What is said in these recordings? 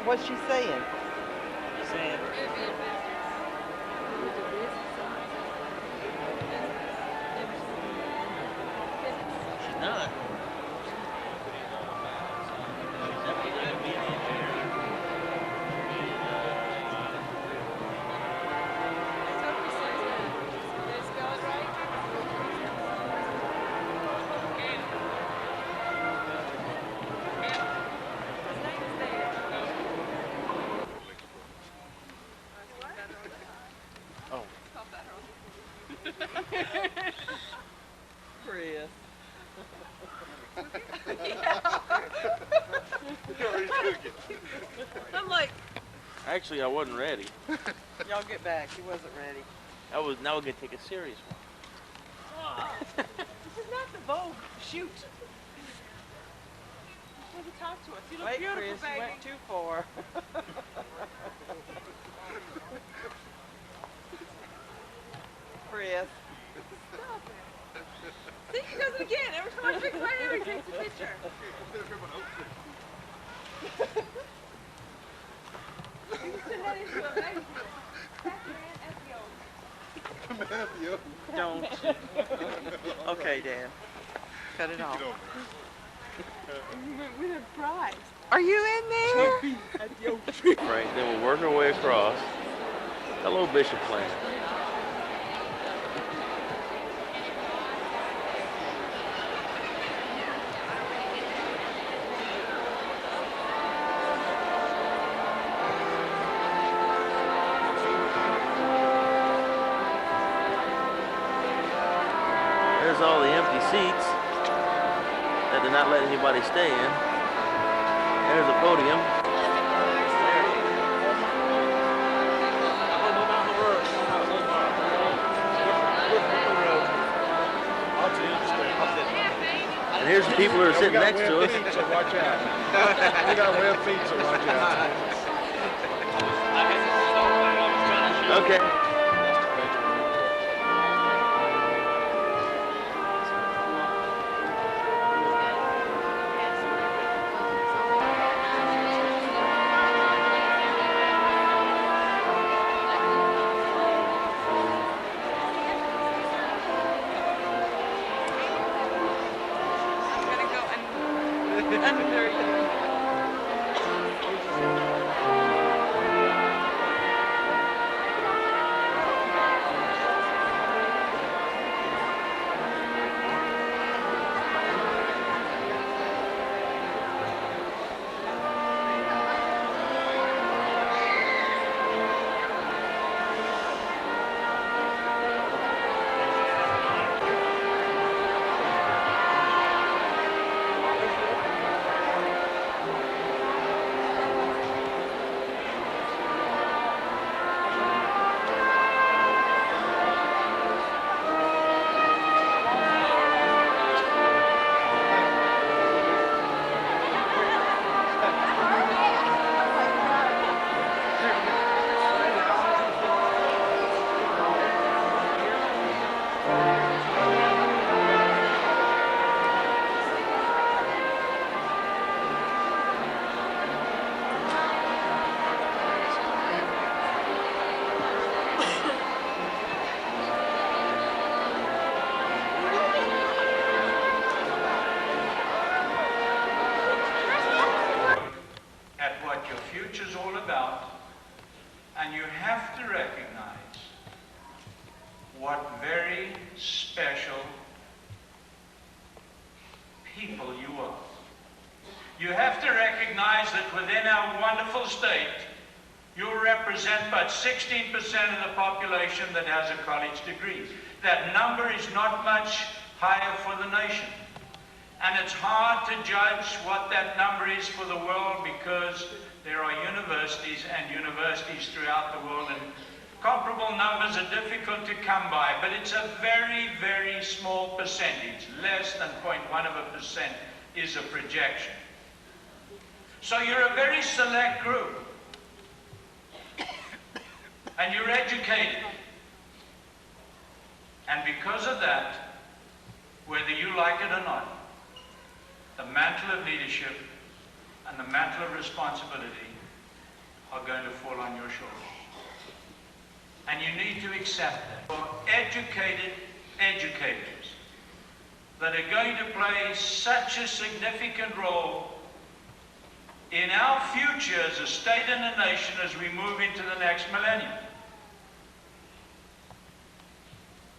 What's she saying? She's saying, she's not. She's definitely going to be in the engineering. Oh. Chris. I'm like, Actually, I wasn't ready. y'all get back. He wasn't ready. Now we're going to take a serious one. This is not the Vogue. Shoot. Want to talk to us. You look Wait, beautiful, Chris, you baby. went too far. Chris. Stop it. See, he does it again. Every time I fix my hair, he takes a picture. You can turn that into a baby. Don't. Okay, Dan. Cut it off. With a prize. Are you in there? Right, then we'll work our way across. Hello, Bishop Plant. There's all the empty seats that did not let anybody stay in. There's a podium. And here's the people who are sitting next to us. So watch out. We got web feet, so watch out. Okay. Under you. And you have to recognize what very special people you are. You have to recognize that within our wonderful state, you represent but 16% of the population that has a college degree. That number is not much higher for the nation. And it's hard to judge what that number is for the world because there are universities and universities throughout the world, and comparable numbers are difficult to come by, but it's a very, very small percentage. Less than 0.1% is a projection. So you're a very select group, and you're educated. And because of that, whether you like it or not, the mantle of leadership and the mantle of responsibility are going to fall on your shoulders. And you need to accept that. For educated educators that are going to play such a significant role in our future as a state and a nation as we move into the next millennium.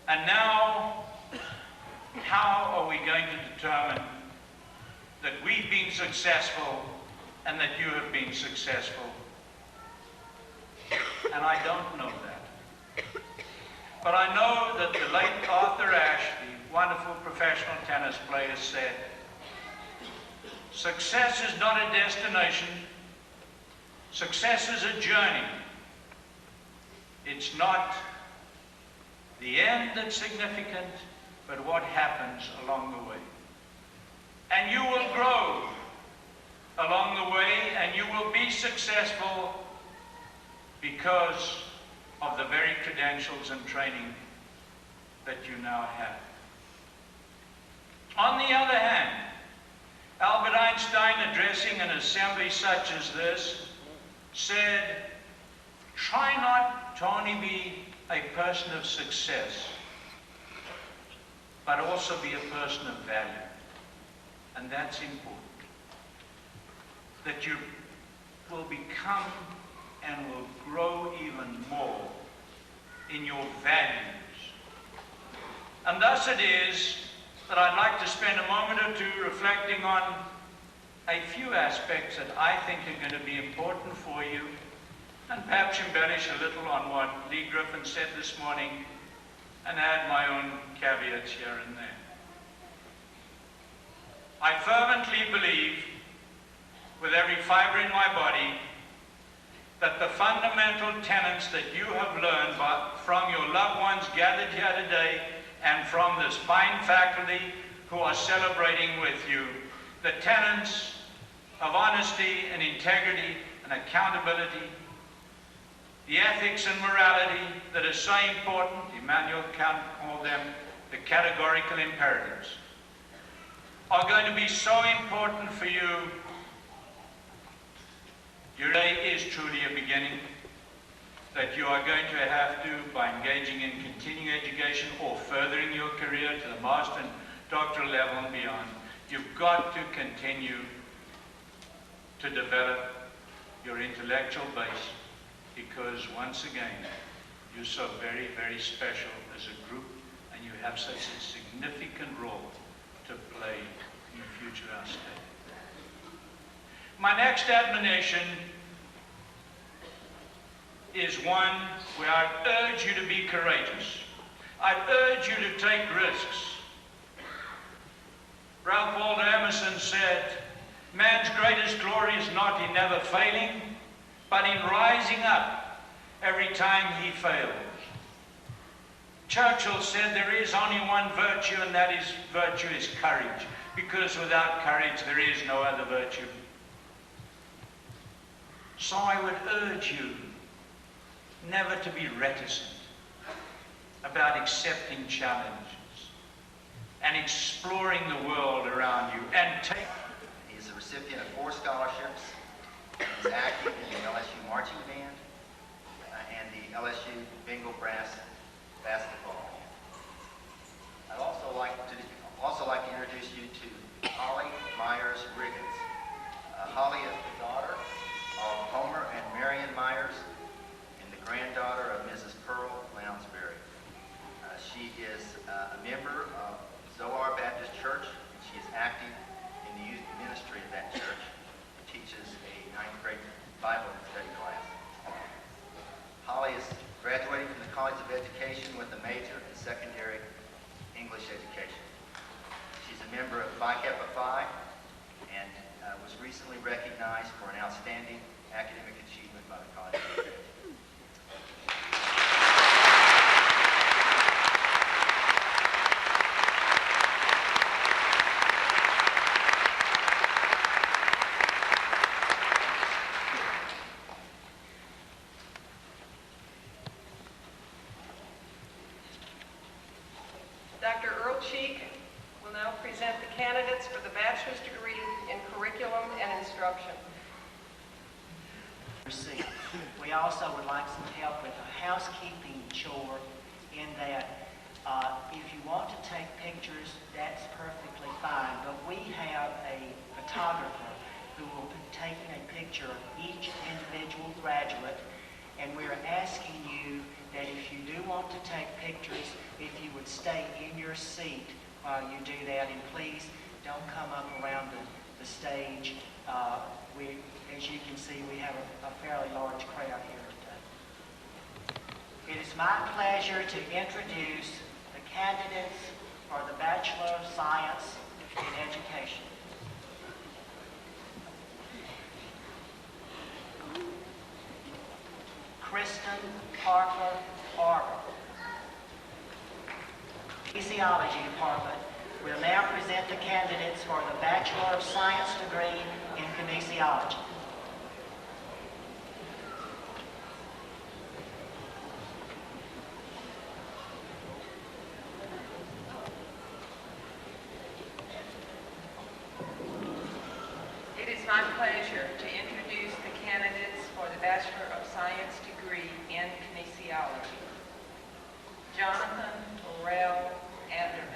And now, how are we going to determine that we've been successful and that you have been successful? And I don't know that. But I know that the late Arthur Ashe, the wonderful professional tennis player, said, success is not a destination, success is a journey. It's not the end that's significant, but what happens along the way. And you will grow along the way, and you will be successful because of the very credentials and training that you now have. On the other hand, Albert Einstein, addressing an assembly such as this, said, try not to only be a person of success, but also be a person of value. And that's important. That you will become and will grow even more in your values. And thus it is that I'd like to spend a moment or two reflecting on a few aspects that I think are going to be important for you, and perhaps embellish a little on what Lee Griffin said this morning, and add my own caveats here and there. I fervently believe, with every fiber in my body, that the fundamental tenets that you have learned from your loved ones gathered here today and from this fine faculty who are celebrating with you, the tenets of honesty and integrity and accountability, the ethics and morality that are so important, Immanuel Kant called them the categorical imperatives, are going to be so important for you. Your day is truly a beginning that you are going to have to, by engaging in continuing education or furthering your career to the master and doctoral level and beyond, you've got to continue to develop your intellectual base, because once again, you're so very, very special as a group, and you have such a significant role to play in the future of our state. My next admonition is one where I urge you to be courageous. I urge you to take risks. Ralph Waldo Emerson said, man's greatest glory is not in never failing, but in rising up every time he fails. Churchill said there is only one virtue, and that is virtue is courage, because without courage there is no other virtue. So I would urge you never to be reticent about accepting challenges and exploring the world around you and take. He's a recipient of 4 scholarships. He's active in the LSU marching band and the LSU Bengal brass basketball. I'd also like to introduce you to Holly Myers Riggins. Holly is the daughter of Homer and Marion Myers and the granddaughter of Mrs. Pearl Lounsbury. She is a member of Zoar Baptist Church, and she is active in the youth ministry of that church and teaches a 9th grade Bible study class. Holly is graduating from the College of Education with a major in secondary English education. She's a member of Phi Kappa Phi and was recently recognized for an outstanding academic achievement by the College of Education. Dr. Earl Cheek will now present the candidates for the bachelor's degree in curriculum and instruction. seat. We also would like some help with a housekeeping chore in that if you want to take pictures, that's perfectly fine, but we have a photographer who will be taking a picture of each individual graduate, and we're asking you that if you do want to take pictures, if you would stay in your seat while you do that, and please don't come up around the stage. As you can see, we have a fairly large crowd here today. It is my pleasure to introduce the candidates for the Bachelor of Science in Education. Kristen Parker Arbor. Kinesiology Department will now present the candidates for the Bachelor of Science degree in Kinesiology. It is my pleasure to introduce the candidates for the Bachelor of Science degree in Kinesiology. Jonathan Burrell Anderman.